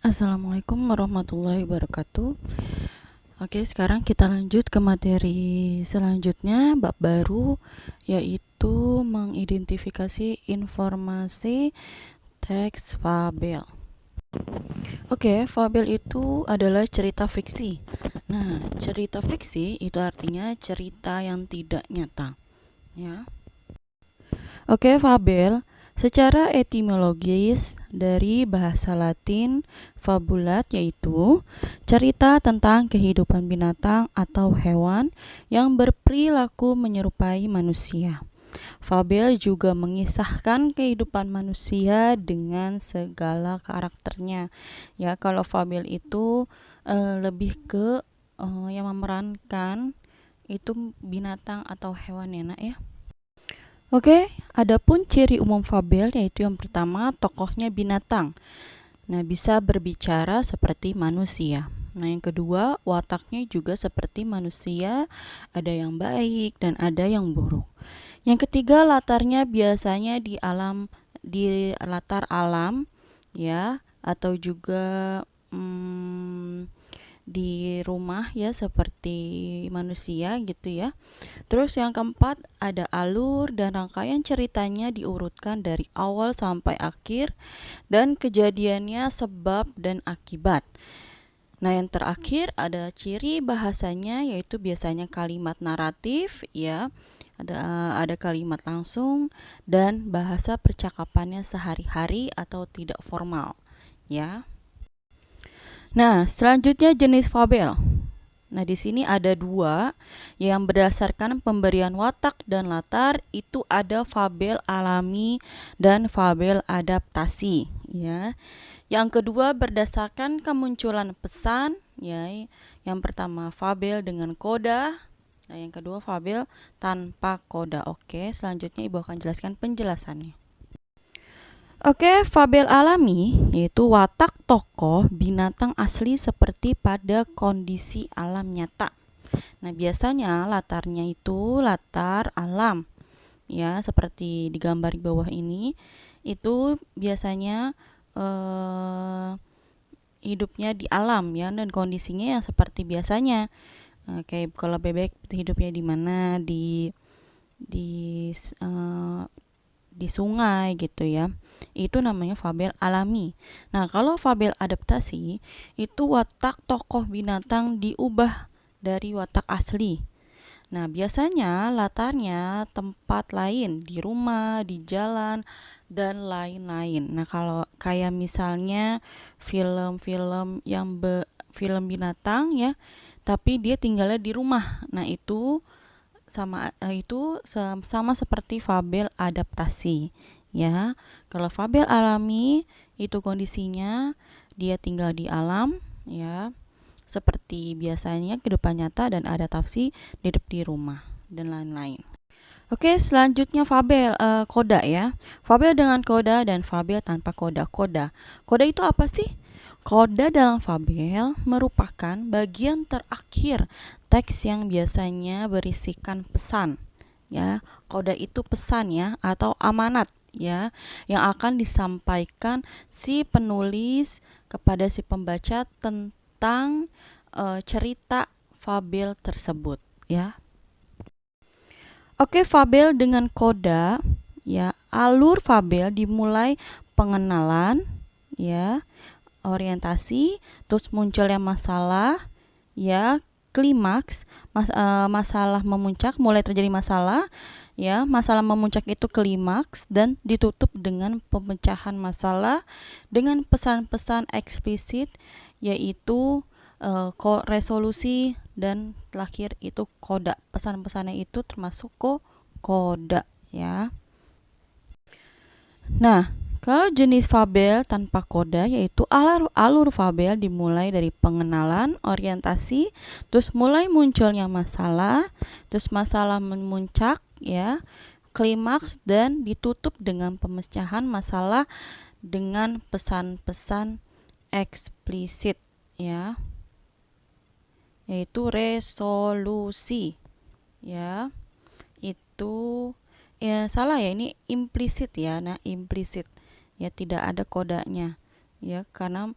Assalamualaikum warahmatullahi wabarakatuh. Oke, sekarang kita lanjut ke materi selanjutnya, bab baru, yaitu mengidentifikasi informasi teks fabel. Oke, fabel itu adalah cerita fiksi. Nah, cerita fiksi itu artinya cerita yang tidak nyata, ya. Oke, fabel secara etimologis dari bahasa Latin fabulat, yaitu cerita tentang kehidupan binatang atau hewan yang berperilaku menyerupai manusia. Fabel juga mengisahkan kehidupan manusia dengan segala karakternya. Ya, kalau fabel itu lebih ke yang memerankan itu binatang atau hewan, ya nak, ya. Oke, adapun ciri umum fabel yaitu yang pertama, tokohnya binatang. Nah, bisa berbicara seperti manusia. Nah, yang kedua, wataknya juga seperti manusia, ada yang baik dan ada yang buruk. Yang ketiga, latarnya biasanya di latar alam, ya, atau juga di rumah, ya, seperti manusia gitu, ya. Terus yang keempat, ada alur dan rangkaian ceritanya diurutkan dari awal sampai akhir dan kejadiannya sebab dan akibat. Nah, yang terakhir ada ciri bahasanya, yaitu biasanya kalimat naratif, ya. Ada kalimat langsung dan bahasa percakapannya sehari-hari atau tidak formal, ya. Nah, selanjutnya jenis fabel. Nah, di sini ada dua yang berdasarkan pemberian watak dan latar, itu ada fabel alami dan fabel adaptasi, ya. Yang kedua berdasarkan kemunculan pesan, ya. Yang pertama fabel dengan koda, nah yang kedua fabel tanpa koda. Oke, selanjutnya Ibu akan jelaskan penjelasannya. Oke, fabel alami yaitu watak tokoh binatang asli seperti pada kondisi alam nyata. Nah, biasanya latarnya itu latar alam, ya, seperti di gambar di bawah ini. Itu biasanya hidupnya di alam, ya, dan kondisinya yang seperti biasanya. Kayak kalau bebek hidupnya di mana, di eh, di sungai gitu, ya. Itu namanya fabel alami. Nah, kalau fabel adaptasi itu watak tokoh binatang diubah dari watak asli. Nah, biasanya latarnya tempat lain, di rumah, di jalan, dan lain-lain. Nah, kalau kayak misalnya film-film film binatang, ya, tapi dia tinggalnya di rumah. Nah, itu sama seperti fabel adaptasi, ya. Kalau fabel alami itu kondisinya dia tinggal di alam, ya, seperti biasanya kehidupan nyata, dan adaptasi hidup di rumah dan lain-lain. Oke, selanjutnya fabel koda, ya. Fabel dengan koda dan fabel tanpa koda. Koda itu apa sih? Koda dalam fabel merupakan bagian terakhir teks yang biasanya berisikan pesan, ya. Koda itu pesan, ya, atau amanat, ya, yang akan disampaikan si penulis kepada si pembaca tentang cerita fabel tersebut, ya. Oke, fabel dengan koda, ya. Alur fabel dimulai pengenalan, ya, orientasi, terus munculnya masalah, ya, klimaks, masalah memuncak, mulai terjadi masalah, ya. Masalah memuncak itu klimaks dan ditutup dengan pemecahan masalah dengan pesan-pesan eksplisit, yaitu resolusi, dan terakhir itu koda. Pesan-pesannya itu termasuk koda, ya. Nah, kalau jenis fabel tanpa koda yaitu alur fabel dimulai dari pengenalan, orientasi, terus mulai munculnya masalah, terus masalah memuncak, ya, klimaks, dan ditutup dengan pemecahan masalah dengan pesan-pesan eksplisit, ya, yaitu resolusi, ya. Itu salah, ya, ini implisit, ya. Nah, implisit, ya, tidak ada kodanya. ya, karena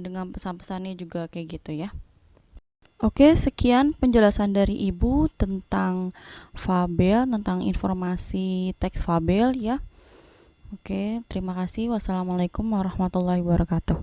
dengan pesan-pesannya juga kayak gitu ya. Oke, sekian penjelasan dari Ibu tentang fabel, tentang informasi teks fabel ya. Oke, terima kasih. Wassalamualaikum warahmatullahi wabarakatuh.